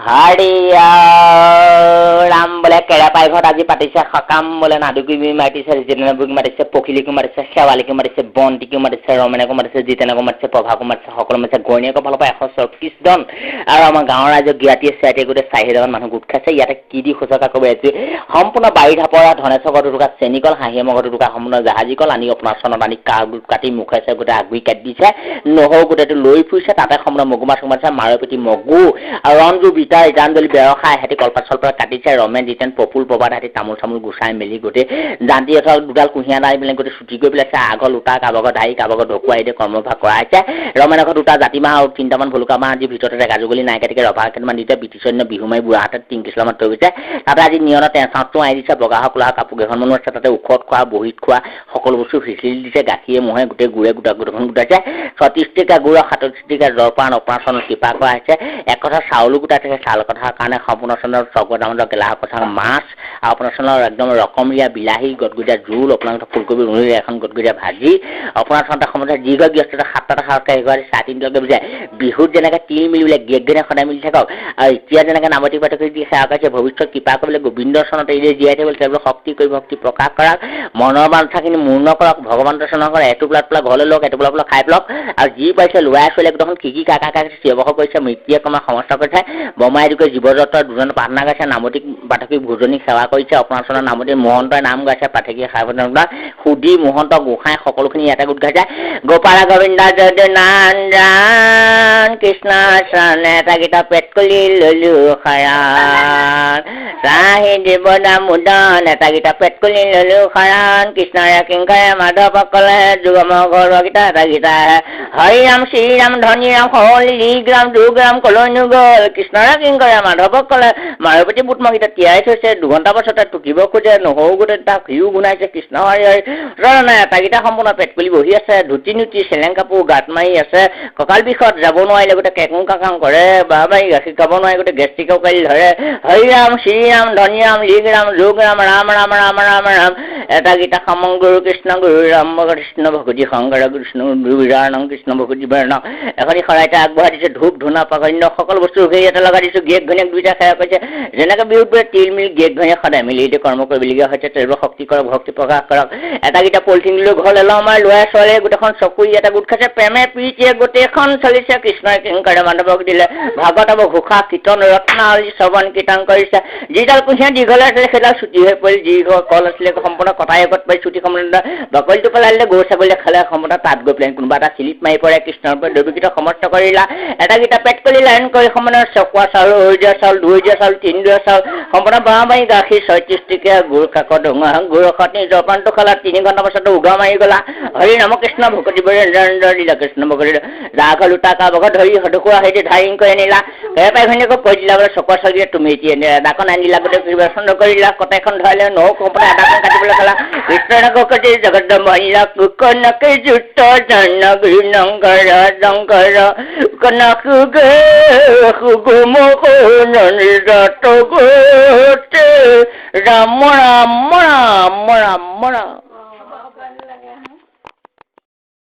হাৰিয়া ৰাম বোলে কেৰাপাই ঘৰত আজি পাতিছে সকাম বোলে নাদুকুবি মাতিছে জিতেনবুক মাতিছে পখিলিকো মাতিছে শেৱালিকো মাতিছে বন্তিকো মাতিছে ৰমেনকো মাতিছে জিতেনকো মাতিছে প্ৰভাকো মাতিছে সকলো মাতিছে গণিয়েকৰ ফালৰ পৰা 134 জন আৰু আমাৰ গাঁৱৰ ৰাইজৰ জ্ঞাতিয়ে চাইতে গোটেই 40 জন মানুহ গোট খাইছে ইয়াতে কি দি সূচকা কৰিব আছে সম্পূৰ্ণ বাৰী ধাপৰা ধনেশৰ দুটুকা চেনিকল হাঁহিয়ে মগৰ দুটুকা সম্পূৰ্ণ জাহাজীকল আনি আপোনাৰ চনত আনি কাটি মুখাইছে গোটেই আগুৰি কাটি দিছে নহৰু গোটেইটো লৈ ফুৰিছে তাতে সম্পূৰ্ণ মগুমা সোমাইছে মাৰপেটি মগু আৰু ৰঞ্জু বিটা ইটানদলি বেৰখাই হেতি কলপাত চলপাত কাটিছে ৰমেন জিতেন পপুল প্ৰবাদ হেতি তামোল চামোল গুচাই মেলি গোটেই জান্তি অথল দুডাল কুঁহিয়া দাই মেলি গোটেই ছুটি কৰি পেলাইছে আগৰ লোটা কাবাগৰ দাই কাবাগৰ ঢকুৱাই দিয়ে কৰ্মভাগ কৰাইছে ৰমেন ঘৰত দুটা জাতিমাহ আৰু তিনিটামান ভলুকা মাহ আজি ভিতৰতে গাজুগলি নাই কাটিকে ৰভা কেইটামান দিছে বিটিছন্য বিহুমাই বুঢ়া হাতত 3 কিলোমান থৈ গৈছে তাতে আজি নিয়নত চাউটো আই দিছে বগা হকলা কাপোৰ কেইখনমানো আছে তাতে উখত খোৱা বহিত খোৱা সকলো বস্তু ফিচিল দিছে গাখীৰে মহে গোটেই গুৰে গোটাখন গোটাইছে 36 টকা গুড় 37 টকা জলপান অপাৰেশ্যনত কৃপা কৰা হৈছে এক কথা চাউলো গোটাইছে চাউল কথাৰ কাৰণে সম্পূৰ্ণ চন্দ্ৰ চগদামত গেলাহ কথা মাছ আৰু আপোনাৰ চন্দ্ৰ একদম ৰকমৰীয়া বিলাহী গদগুদা জোল আপোনাৰ ফুলকবি ৰুণি এখন গদগুদা ভাজি আপোনাৰ চন্দ্ৰ সময় দীৰ্ঘ ব্যস্ততা 7টা খাওঁতে এগৰাকী 3:30 বুজায় বিহুত যেনেকৈ তিল মিলিলে গেগেনে সদায় মিলি থাকক আৰু এতিয়া যেনেকৈ নামতি পাতকি দি সেৱাকাইছে ভৱিষ্যত কৃপা কৰিবলৈ গোবিন্দ চৰণত এই জীয়াই থাকিবলৈ তেওঁলোকে শক্তি কৰি ভক্তি প্ৰকাশ কৰক মনৰ বাঞ্ছাখিনি মূৰ্ণ কৰক ভগৱান দৰ্শন কৰক এটুপলা টুপলা ঘৰলৈ লওক এটুপলা টুপলা খাই পেলক আৰু যি পাইছে ল'ৰাই ছোৱালীক দেখোন কি কাকা চিঞবক কৰিছে মৃত্যুয়ে কমা সমস্ত কৰিছে বমাই দিকৈ জীৱজত্বৰ দুজন প্ৰাৰ্থনা গাইছে নামতিক পাঠকীক ভোজনীক সেৱা কৰিছে অপৰাচনৰ নামতি মহন্তই নাম গাইছে পাঠকীয়ে সাৱধানতা সুধি মহন্ত গোসাঁই সকলোখিনি ইয়াতে গোট খাইছে গোপাল গোবিন্দ জয়নাৰায়ণ কৃষ্ণ শৰণে এটা গীতা পেট কলি ললো শৰণ ৰাহি দেৱদা মুদন এটা গীতা পেট কলি ললো শৰণ কৃষ্ণৰে কিংকৰে মাধৱ কলে যুগম ঘৰুৱা গীতা এটা গীতা হৰি ৰাম শ্ৰী ৰাম ধনী ৰাম হলি লিগ্ৰাম দুগ্ৰাম কলৈ গল কৃষ্ণৰে কিংকৰে মাধৱ কলে মাৰপতি বুট মগিতা তিয়াই থৈছে 2 ঘণ্টা পাছতে টুকিব খোজে নহৰু গোটেই তাক ঘিউ গুনাইছে কৃষ্ণ হৰি হৰি ৰণে এটা গীতা সম্পূৰ্ণ পেট কলি বহি আছে ধুতি নুতি চেলেং কাপোৰ গাত মাৰি আছে কঁকাল বিষত যাব নোৱাৰিলে গোটেই কেকুং কাকাং কৰে বাবাই গাখীৰ খাব নোৱাৰি গোটেই গেষ্ট্ৰিক কালি ধৰে হৰি ৰাম শ্ৰী ৰাম ধনী ৰাম লিগ্ৰাম যোগৰাম ৰাম ৰাম ৰাম ৰাম ৰাম এটা গীতা সমং গুৰু কৃষ্ণ গুৰু ৰাম কৃষ্ণ ভগৱতী শংকৰ কৃষ্ণ বিৰাণং কৃষ্ণ ভগৱতী বৰ্ণ এখনি শৰাইতে আগবঢ়াই দিছে ধূপ ধূনা পাকন্য সকলো বস্তু উঘাই এটা লগাই দিছোঁ গেক ঘনীয়েক দুইটা সেৱা কৰিছে যেনেকৈ বিহুত বোলে তিল মিল গেক ঘনীয়েক সদায় মিলি এতিয়া কৰ্ম কৰিবলগীয়া হৈছে তেওঁলোকৰ শক্তি কৰক ভক্তি প্ৰকাশ কৰক এটা গীতা পলিথিন লৈ ঘৰলৈ লওঁ আমাৰ ল'ৰা ছোৱালীয়ে গোটেইখন চকু এটা গোট খাইছে প্ৰেমে প্ৰীতিয়ে গোটেইখন চলিছে কৃষ্ণই কিংকৰে মাধৱক দিলে ভাগৱতক ঘোষা কীৰ্তন ৰত্নাৱলী শ্ৰৱণ কীৰ্তন কৰিছে যিডাল কুঁহিয়া দীঘলে আছিলে সেইডাল ছুটি হৈ পৰিল যি কল আছিলে সম্পূৰ্ণ কটাই আগত পাই ছুটি সম্পূৰ্ণ বাকলিটো পেলাই দিলে গৰু ছাগলীয়ে খালে সম্পূৰ্ণ তাত গৈ পেলাই কোনোবা এটা চিলিত মাৰি পৰে কৃষ্ণৰ পৰা দৈৱকীত সমৰ্থ কৰিলা এটা গীতা পেট কলি লাইন কৰি সম্পূৰ্ণ চকুৱা চাউল উৰিজা চাউল দুইজা চাউল 3 দুৱা চাউল সম্পূৰ্ণ বাঁহ মাৰি গাখীৰ 36 টকীয়া গুড় কাকত ডোঙা গুড় খটনি জলপানটো খালা 3 ঘণ্টা পাছতে উগা মাৰি গলা হৰি ৰাম কৃষ্ণ ভকতি বৰেন্দ্ৰ লীলা কৃষ্ণ ভকতি ৰাঘ লুটা কাবগত ধৰি হদকুৰা হেৰি ধাৰিং কৰি আনিলা কেপাই ঘনীয়েকো কৈ দিলা বোলে চকুৱা চাউলিয়ে তুমি এতিয়া ডাকন আনিলা গোটেই পৰিবেশন কৰিলা কটাইখন ধৰিলে নৌ সম্পূৰ্ণ এটাখন কাটিবলৈ খালা কৃষ্ণনকতি জগত মহিলা কুকনকে জুত জন গৃহংকৰ জংকৰ কনকুগে সুগুমুখননিৰত গোতে ৰাম ৰাম ৰাম ৰাম ৰাম